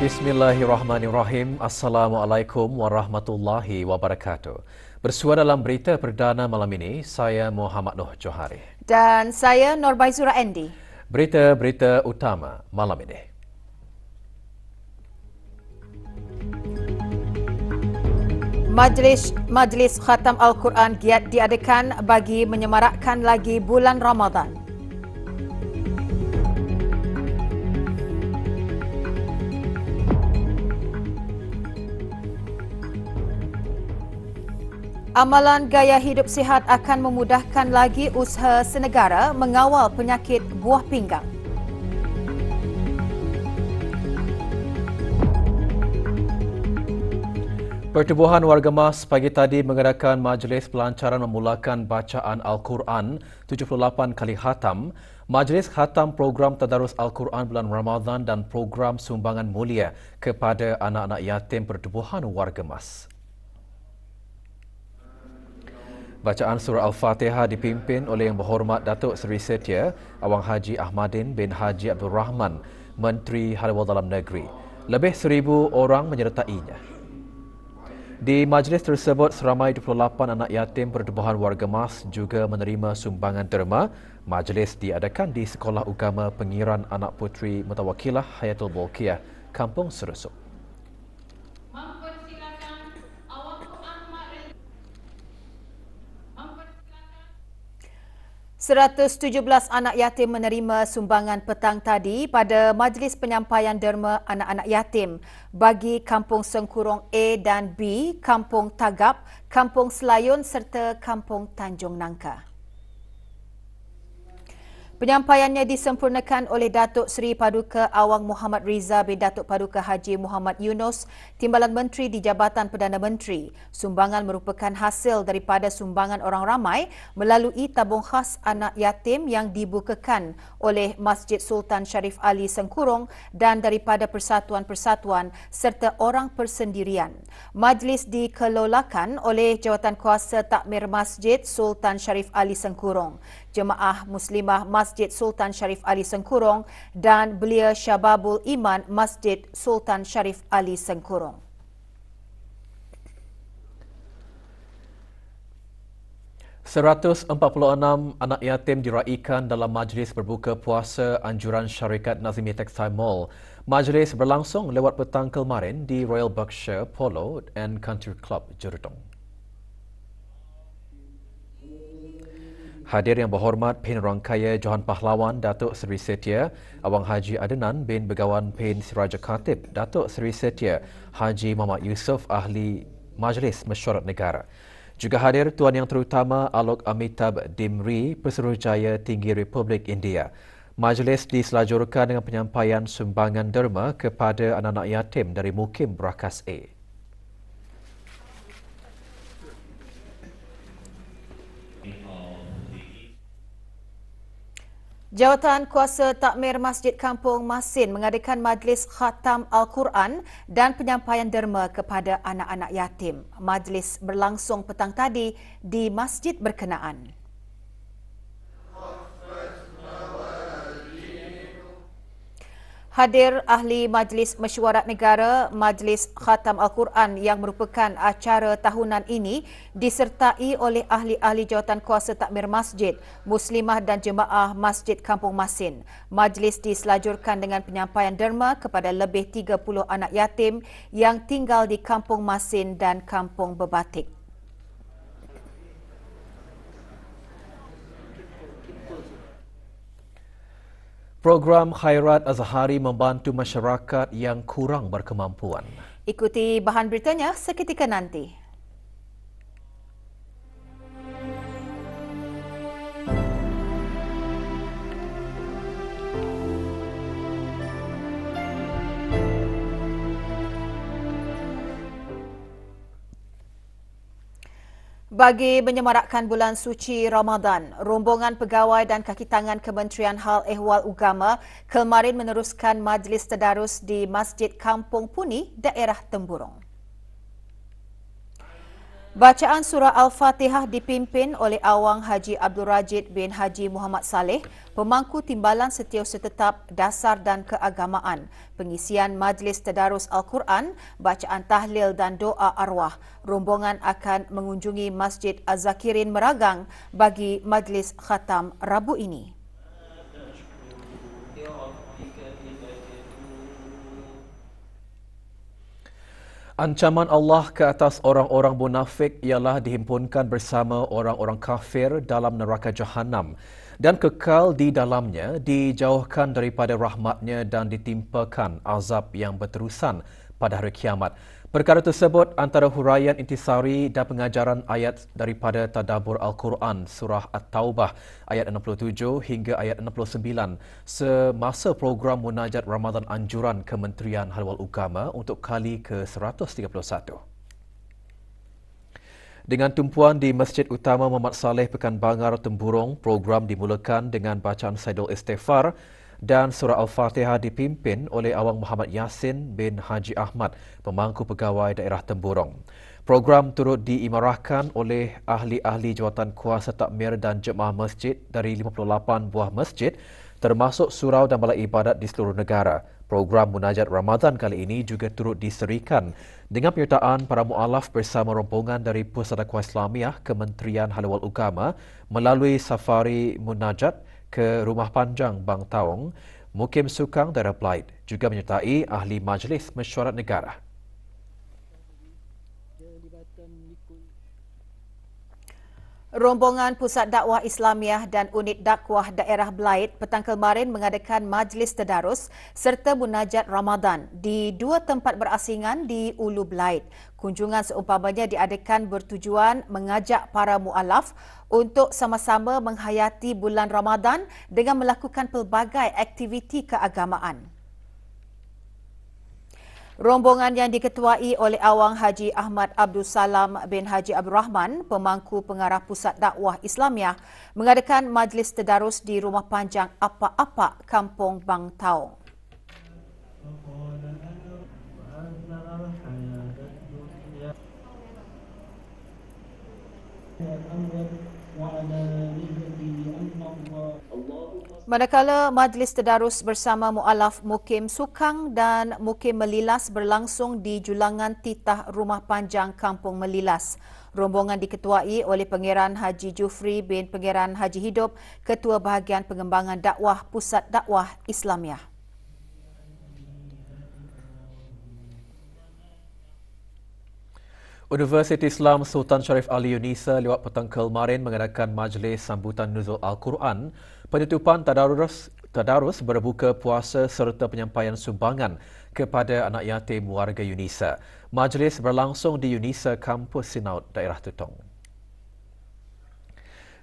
Bismillahirrahmanirrahim. Assalamualaikum warahmatullahi wabarakatuh. Bersua dalam berita perdana malam ini, saya Muhammad Noh Johari. Dan saya Norbaizura Andy. Berita-berita utama malam ini. Majlis Khatam Al-Quran giat diadakan bagi menyemarakkan lagi bulan Ramadan. Amalan gaya hidup sihat akan memudahkan lagi usaha senegara mengawal penyakit buah pinggang. Pertubuhan Warga Mas pagi tadi mengadakan majlis pelancaran memulakan bacaan Al-Quran 78 kali khatam, majlis khatam program Tadarus Al-Quran bulan Ramadan dan program sumbangan mulia kepada anak-anak yatim Pertubuhan Warga Mas. Bacaan surah Al-Fatihah dipimpin oleh Yang Berhormat Datuk Seri Setia Awang Haji Ahmadin bin Haji Abdul Rahman, Menteri Hal Dalam Negeri. Lebih 1,000 orang menyertainya. Di majlis tersebut, seramai 28 anak yatim Pertubuhan Warga Mas juga menerima sumbangan derma. Majlis diadakan di Sekolah Ugama Pengiran Anak Puteri Mutawakilah Hayatul Bolkiah, Kampung Serusuk. 117 anak yatim menerima sumbangan petang tadi pada majlis penyampaian derma anak-anak yatim bagi Kampung Sengkurong A dan B, Kampung Tagap, Kampung Selayun serta Kampung Tanjung Nangka. Penyampaiannya disempurnakan oleh Datuk Seri Paduka Awang Muhammad Riza bin Datuk Paduka Haji Muhammad Yunus, Timbalan Menteri di Jabatan Perdana Menteri. Sumbangan merupakan hasil daripada sumbangan orang ramai melalui tabung khas anak yatim yang dibukakan oleh Masjid Sultan Sharif Ali Sengkurong dan daripada persatuan-persatuan serta orang persendirian. Majlis dikelolakan oleh Jawatankuasa Takmir Masjid Sultan Sharif Ali Sengkurong, Jemaah Muslimah Masjid Sultan Sharif Ali Sengkurong dan Belia Syababul Iman Masjid Sultan Sharif Ali Sengkurong. ...146 anak yatim diraikan dalam majlis berbuka puasa anjuran syarikat Nazimi Textile Mall. Majlis berlangsung lewat petang kemarin di Royal Berkshire Polo and Country Club, Jerutong. Hadir Yang Berhormat Pen Rangkaya Johan Pahlawan Datuk Seri Setia Awang Haji Adenan bin Begawan Pen Siraja Khatib Datuk Seri Setia Haji Muhammad Yusof Ahli Majlis Mesyuarat Negara. Juga hadir Tuan Yang Terutama Alok Amitabh Dimri Pesuruhjaya Tinggi Republik India. Majlis diselajurkan dengan penyampaian sumbangan derma kepada anak-anak yatim dari Mukim Berakas A. Jawatan Kuasa Takmir Masjid Kampung Masin mengadakan majlis khatam Al-Quran dan penyampaian derma kepada anak-anak yatim. Majlis berlangsung petang tadi di masjid berkenaan. Hadir ahli Majlis Mesyuarat Negara, Majlis Khatam Al-Quran yang merupakan acara tahunan ini disertai oleh ahli-ahli jawatan kuasa takmir masjid, muslimah dan jemaah Masjid Kampung Masin. Majlis diselajurkan dengan penyampaian derma kepada lebih 30 anak yatim yang tinggal di Kampung Masin dan Kampung Bebatik. Program Khairat Azhari membantu masyarakat yang kurang berkemampuan. Ikuti bahan beritanya seketika nanti. Bagi menyemarakkan bulan suci Ramadan, rombongan pegawai dan kaki tangan Kementerian Hal Ehwal Ugama kemarin meneruskan majlis tadarus di Masjid Kampung Puni, daerah Temburong. Bacaan surah Al-Fatihah dipimpin oleh Awang Haji Abdul Rajid bin Haji Muhammad Saleh, pemangku Timbalan Setiausaha Tetap Dasar dan Keagamaan, pengisian Majlis Tadarus Al-Quran, bacaan tahlil dan doa arwah. Rombongan akan mengunjungi Masjid Az-Zakirin Meragang bagi majlis khatam Rabu ini. Ancaman Allah ke atas orang-orang munafik ialah dihimpunkan bersama orang-orang kafir dalam neraka Jahannam dan kekal di dalamnya, dijauhkan daripada rahmatnya dan ditimpakan azab yang berterusan pada hari kiamat. Perkara tersebut antara huraian intisari dan pengajaran ayat daripada Tadabbur Al-Quran Surah At-Taubah ayat 67 hingga ayat 69 semasa program Munajat Ramadan Anjuran Kementerian Hal Ugama untuk kali ke-131. Dengan tumpuan di Masjid Utama Muhammad Saleh Pekan Bangar Temburong, program dimulakan dengan bacaan Saidul Istighfar dan surah Al-Fatihah dipimpin oleh Awang Muhammad Yassin bin Haji Ahmad, pemangku pegawai daerah Temburong. Program turut diimarahkan oleh ahli-ahli jawatan kuasa takmir dan jemaah masjid dari 58 buah masjid termasuk surau dan balai ibadat di seluruh negara. Program Munajat Ramadan kali ini juga turut diserikan dengan penyertaan para mu'alaf bersama rombongan dari Pusat Dakwah Islamiah Kementerian Hal Ugama melalui safari munajat ke Rumah Panjang Bang Taung, Mukim Sukang daerah Belait, juga menyertai ahli Majlis Mesyuarat Negara. Rombongan Pusat Dakwah Islamiah dan Unit Dakwah Daerah Belait petang kemarin mengadakan majlis tadarus serta munajat Ramadan di dua tempat berasingan di Ulu Belait. Kunjungan seumpamanya diadakan bertujuan mengajak para mu'alaf untuk sama-sama menghayati bulan Ramadan dengan melakukan pelbagai aktiviti keagamaan. Rombongan yang diketuai oleh Awang Haji Ahmad Abdul Salam bin Haji Abdul Rahman, pemangku pengarah Pusat Dakwah Islamiah, mengadakan majlis tadarus di Rumah Panjang Apak-Apak, Kampung Bang Taung. Manakala majlis tadarus bersama mu'alaf Mukim Sukang dan Mukim Melilas berlangsung di Julangan Titah Rumah Panjang Kampung Melilas. Rombongan diketuai oleh Pangeran Haji Jufri bin Pangeran Haji Hidup, Ketua Bahagian Pengembangan Dakwah Pusat Dakwah Islamiah. Universiti Islam Sultan Sharif Ali Yunisa lewat petang kemarin mengadakan majlis sambutan Nuzul Al-Quran, penutupan tadarus berbuka puasa serta penyampaian sumbangan kepada anak yatim warga Yunisa. Majlis berlangsung di Yunisa Kampus Sinaud, daerah Tutong.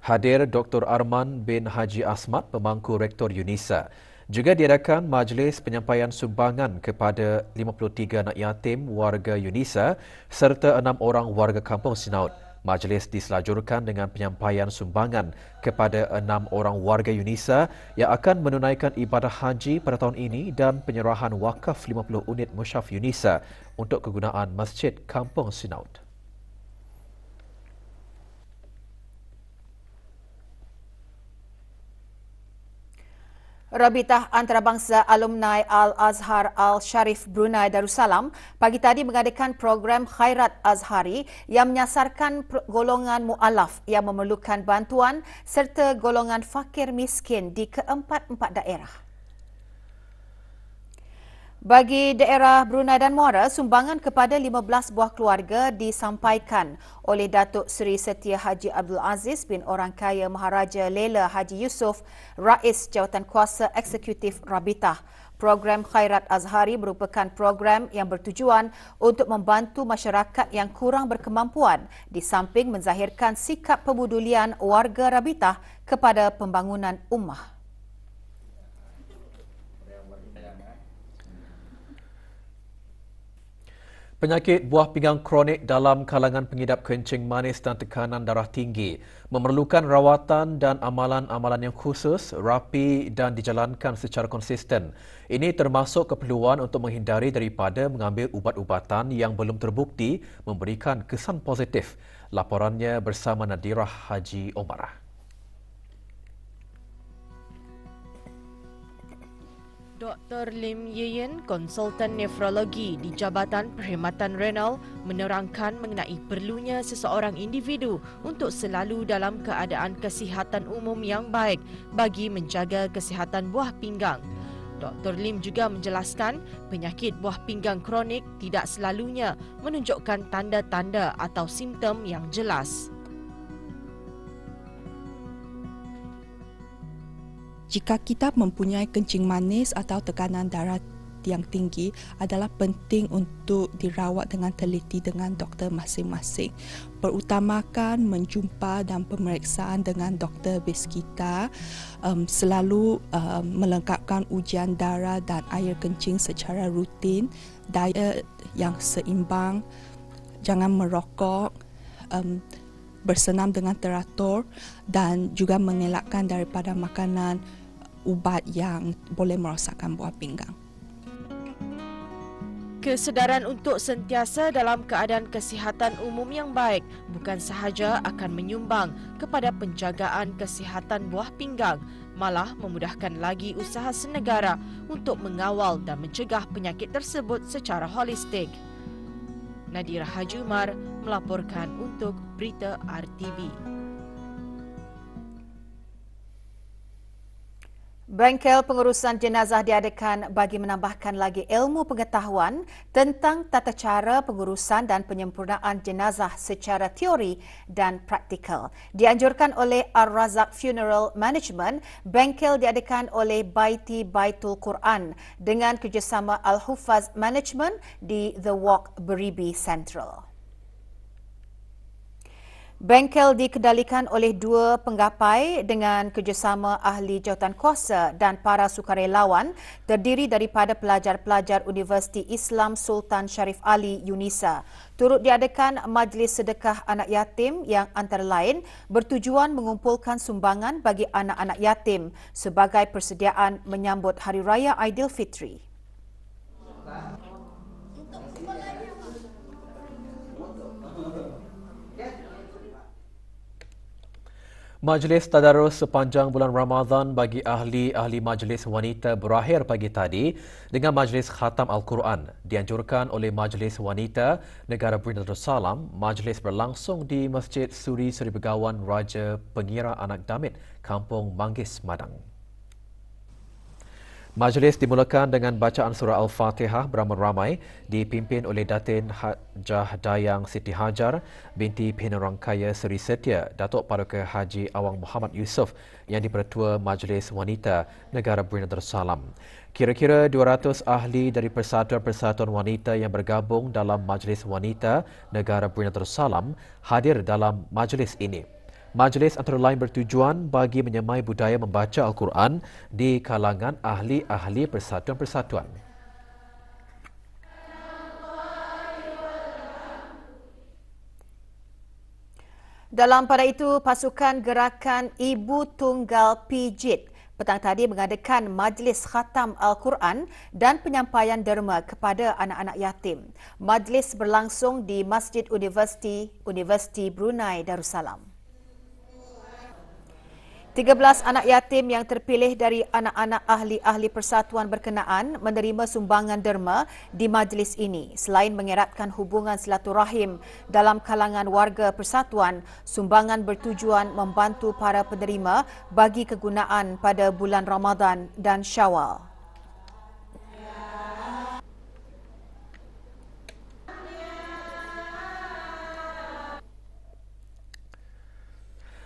Hadir Dr. Arman bin Haji Asmat, pemangku Rektor Yunisa. Juga diadakan majlis penyampaian sumbangan kepada 53 anak yatim warga Yunisa serta 6 orang warga Kampung Sinaud. Majlis diselajurkan dengan penyampaian sumbangan kepada 6 orang warga Yunisa yang akan menunaikan ibadah haji pada tahun ini dan penyerahan wakaf 50 unit musyaf Yunisa untuk kegunaan Masjid Kampung Sinaud. Rabitah Antarabangsa Alumni Al-Azhar Al-Sharif Brunei Darussalam pagi tadi mengadakan program Khairat Azhari yang menyasarkan golongan mu'alaf yang memerlukan bantuan serta golongan fakir miskin di keempat-empat daerah. Bagi daerah Brunei dan Muara, sumbangan kepada 15 buah keluarga disampaikan oleh Datuk Seri Setia Haji Abdul Aziz bin Orang Kaya Maharaja Lela Haji Yusof, Rais Jawatankuasa Eksekutif Rabitah. Program Khairat Azhari merupakan program yang bertujuan untuk membantu masyarakat yang kurang berkemampuan di samping menzahirkan sikap pemedulian warga Rabitah kepada pembangunan ummah. Penyakit buah pinggang kronik dalam kalangan pengidap kencing manis dan tekanan darah tinggi memerlukan rawatan dan amalan-amalan yang khusus, rapi dan dijalankan secara konsisten. Ini termasuk keperluan untuk menghindari daripada mengambil ubat-ubatan yang belum terbukti memberikan kesan positif. Laporannya bersama Nadirah Haji Omarah. Dr. Lim Yeyen, konsultan nefrologi di Jabatan Perkhidmatan Renal, menerangkan mengenai perlunya seseorang individu untuk selalu dalam keadaan kesihatan umum yang baik bagi menjaga kesihatan buah pinggang. Dr. Lim juga menjelaskan penyakit buah pinggang kronik tidak selalunya menunjukkan tanda-tanda atau simptom yang jelas. Jika kita mempunyai kencing manis atau tekanan darah yang tinggi, adalah penting untuk dirawat dengan teliti dengan doktor masing-masing. Berutamakan menjumpa dan pemeriksaan dengan doktor base kita, selalu melengkapkan ujian darah dan air kencing secara rutin, diet yang seimbang, jangan merokok, bersenam dengan teratur dan juga mengelakkan daripada makanan ubat yang boleh merosakkan buah pinggang. Kesedaran untuk sentiasa dalam keadaan kesihatan umum yang baik bukan sahaja akan menyumbang kepada penjagaan kesihatan buah pinggang, malah memudahkan lagi usaha senegara untuk mengawal dan mencegah penyakit tersebut secara holistik. Nadirah Haji Umar melaporkan untuk Berita RTV. Bengkel pengurusan jenazah diadakan bagi menambahkan lagi ilmu pengetahuan tentang tata cara pengurusan dan penyempurnaan jenazah secara teori dan praktikal. Dianjurkan oleh Ar-Razak Funeral Management, bengkel diadakan oleh Baiti Baitul Quran dengan kerjasama Al-Hufaz Management di The Walk Beribi Central. Bengkel dikendalikan oleh dua penggapai dengan kerjasama ahli jawatankuasa dan para sukarelawan, terdiri daripada pelajar-pelajar Universiti Islam Sultan Sharif Ali UNISA. Turut diadakan majlis sedekah anak yatim yang antara lain bertujuan mengumpulkan sumbangan bagi anak-anak yatim sebagai persediaan menyambut Hari Raya Aidilfitri. Majlis Tadarus sepanjang bulan Ramadan bagi ahli-ahli majlis wanita berakhir pagi tadi dengan majlis khatam Al-Quran. Dianjurkan oleh Majlis Wanita Negara Brunei Darussalam, majlis berlangsung di Masjid Suri Seri Begawan Raja Pengira Anak Damit, Kampung Manggis, Madang. Majlis dimulakan dengan bacaan surah Al-Fatihah beramai-ramai dipimpin oleh Datin Hajah Dayang Siti Hajar binti Penerang Kaya Seri Setia, Datuk Paduka Haji Awang Muhammad Yusof yang di-Pertua Majlis Wanita Negara Brunei Darussalam. Kira-kira 200 ahli dari persatuan-persatuan wanita yang bergabung dalam Majlis Wanita Negara Brunei Darussalam hadir dalam majlis ini. Majlis antara lain bertujuan bagi menyemai budaya membaca Al-Quran di kalangan ahli-ahli persatuan-persatuan. Dalam pada itu, pasukan gerakan Ibu Tunggal Pijit petang tadi mengadakan majlis khatam Al-Quran dan penyampaian derma kepada anak-anak yatim. Majlis berlangsung di Masjid Universiti Brunei Darussalam. 13 anak yatim yang terpilih dari anak-anak ahli-ahli persatuan berkenaan menerima sumbangan derma di majlis ini. Selain mengeratkan hubungan silaturahim dalam kalangan warga persatuan, sumbangan bertujuan membantu para penerima bagi kegunaan pada bulan Ramadan dan Syawal.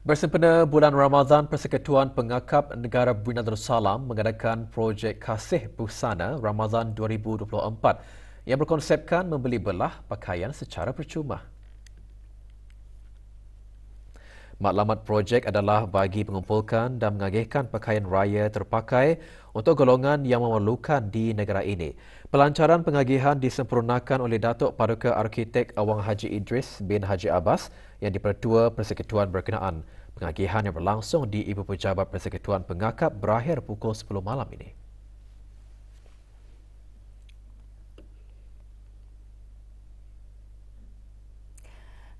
Bersempena bulan Ramadan, Persekutuan Pengakap Negara Brunei Darussalam mengadakan projek Kasih Busana Ramadan 2024 yang berkonsepkan membeli belah pakaian secara percuma. Matlamat projek adalah bagi mengumpulkan dan mengagihkan pakaian raya terpakai untuk golongan yang memerlukan di negara ini. Pelancaran pengagihan disempurnakan oleh Datuk Paduka Arkitek Awang Haji Idris bin Haji Abbas yang dipertua Persekutuan berkenaan. Pengagihan yang berlangsung di Ibu Pejabat Persekutuan Pengakap berakhir pukul 10 malam ini.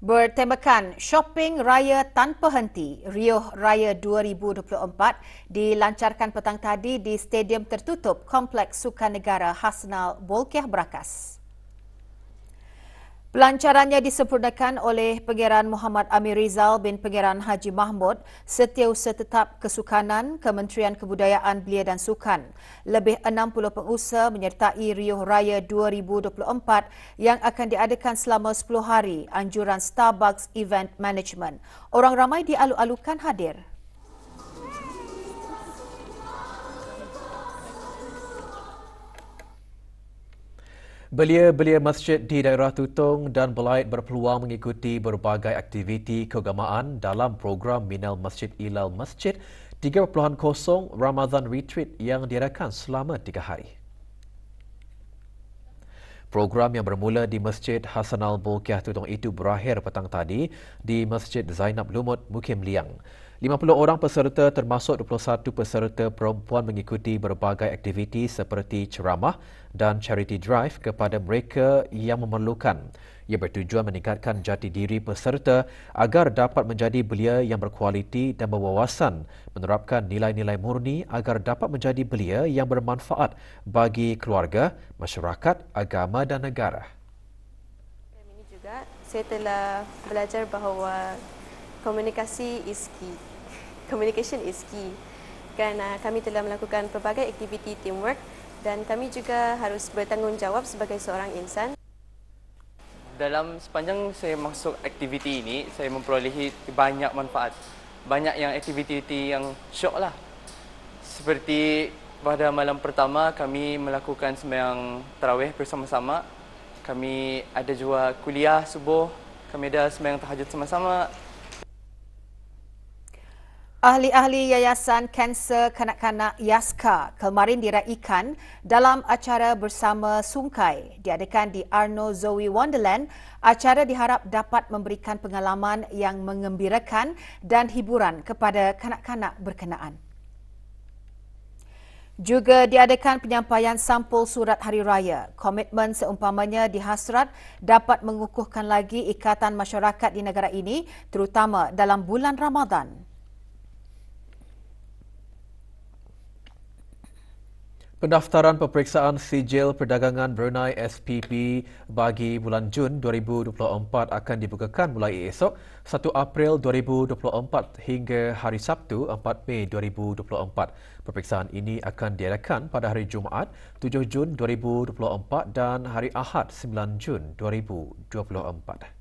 Bertemakan Shopping Raya Tanpa Henti, Riuh Raya 2024 dilancarkan petang tadi di Stadium Tertutup Kompleks Sukan Negara Hasnal Bolkiah Berakas. Pelancarannya disempurnakan oleh Pengeran Muhammad Amir Rizal bin Pengeran Haji Mahmud, Setiausaha Tetap Kesukanan, Kementerian Kebudayaan Belia dan Sukan. Lebih 60 pengusaha menyertai Riuh Raya 2024 yang akan diadakan selama 10 hari, anjuran Starbucks Event Management. Orang ramai dialu-alukan hadir. Belia-belia masjid di daerah Tutong dan Belait berpeluang mengikuti berbagai aktiviti keagamaan dalam program Minal Masjid Ilal Masjid 3.0 Ramadan Retreat yang diadakan selama 3 hari. Program yang bermula di Masjid Hasnal Bolkiah Tutong itu berakhir petang tadi di Masjid Zainab Lumut, Mukim Liang. 50 orang peserta termasuk 21 peserta perempuan mengikuti berbagai aktiviti seperti ceramah dan charity drive kepada mereka yang memerlukan. Ia bertujuan meningkatkan jati diri peserta agar dapat menjadi belia yang berkualiti dan berwawasan, menerapkan nilai-nilai murni agar dapat menjadi belia yang bermanfaat bagi keluarga, masyarakat, agama dan negara. Ini juga saya telah belajar bahawa komunikasi is key. Communication is key. Kerana kami telah melakukan pelbagai aktiviti teamwork dan kami juga harus bertanggungjawab sebagai seorang insan. Dalam sepanjang saya masuk aktiviti ini, saya memperolehi banyak manfaat. Banyak yang aktiviti yang syok lah. Seperti pada malam pertama kami melakukan sembahyang tarawih bersama-sama. Kami ada juga kuliah subuh, kami ada sembahyang tahajud sama-sama. Ahli-ahli Yayasan Kanser Kanak-Kanak YASKA kemarin diraikan dalam acara bersama Sungkai diadakan di Arno Zoe Wonderland. Acara diharap dapat memberikan pengalaman yang mengembirakan dan hiburan kepada kanak-kanak berkenaan. Juga diadakan penyampaian sampul surat hari raya. Komitmen seumpamanya dihasrat dapat mengukuhkan lagi ikatan masyarakat di negara ini terutama dalam bulan Ramadan. Pendaftaran peperiksaan sijil perdagangan Brunei SPP bagi bulan Jun 2024 akan dibukakan mulai esok 1 April 2024 hingga hari Sabtu 4 Mei 2024. Peperiksaan ini akan diadakan pada hari Jumaat 7 Jun 2024 dan hari Ahad 9 Jun 2024.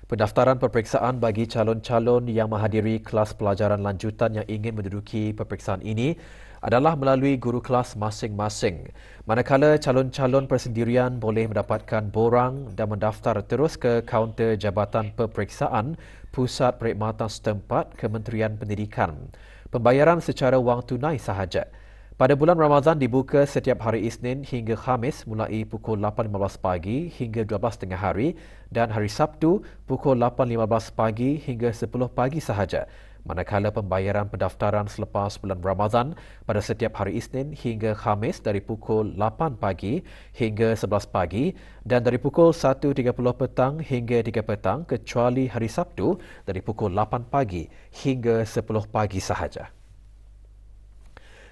Pendaftaran peperiksaan bagi calon-calon yang menghadiri kelas pelajaran lanjutan yang ingin menduduki peperiksaan ini adalah melalui guru kelas masing-masing. Manakala calon-calon persendirian boleh mendapatkan borang dan mendaftar terus ke kaunter Jabatan Peperiksaan Pusat Perkhidmatan setempat Kementerian Pendidikan. Pembayaran secara wang tunai sahaja. Pada bulan Ramadan dibuka setiap hari Isnin hingga Khamis mulai pukul 8.15 pagi hingga 12 tengah hari dan hari Sabtu pukul 8.15 pagi hingga 10 pagi sahaja. Manakala pembayaran pendaftaran selepas bulan Ramadan pada setiap hari Isnin hingga Khamis dari pukul 8 pagi hingga 11 pagi dan dari pukul 1.30 petang hingga 3 petang kecuali hari Sabtu dari pukul 8 pagi hingga 10 pagi sahaja.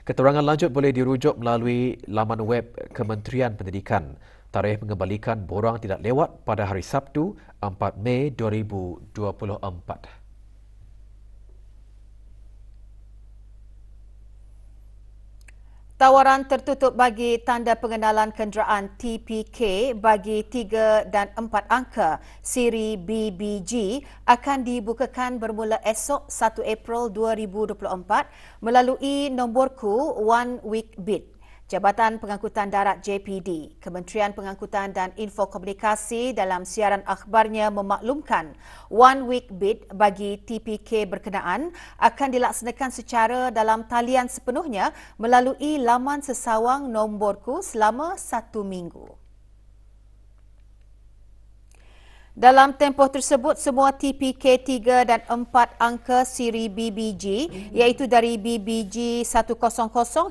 Keterangan lanjut boleh dirujuk melalui laman web Kementerian Pendidikan. Tarikh mengembalikan borang tidak lewat pada hari Sabtu 4 Mei 2024. Tawaran tertutup bagi tanda pengenalan kenderaan TPK bagi 3 dan 4 angka siri BBG akan dibukakan bermula esok 1 April 2024 melalui nomborku One Week Bid. Jabatan Pengangkutan Darat JPD, Kementerian Pengangkutan dan Infokomunikasi dalam siaran akhbarnya memaklumkan one week bid bagi TPK berkenaan akan dilaksanakan secara dalam talian sepenuhnya melalui laman sesawang nomborku selama 1 minggu. Dalam tempoh tersebut, semua TPK 3 dan 4 angka siri BBG iaitu dari BBG 100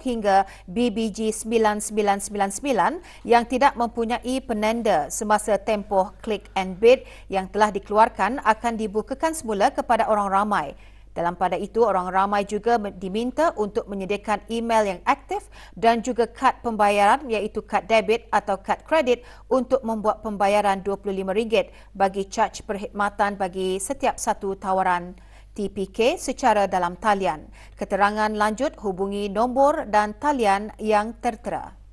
hingga BBG 9999 yang tidak mempunyai penanda semasa tempoh click and bid yang telah dikeluarkan akan dibukakan semula kepada orang ramai. Dalam pada itu, orang ramai juga diminta untuk menyediakan email yang aktif dan juga kad pembayaran iaitu kad debit atau kad kredit untuk membuat pembayaran RM25 bagi caj perkhidmatan bagi setiap satu tawaran TPK secara dalam talian. Keterangan lanjut hubungi nombor dan talian yang tertera.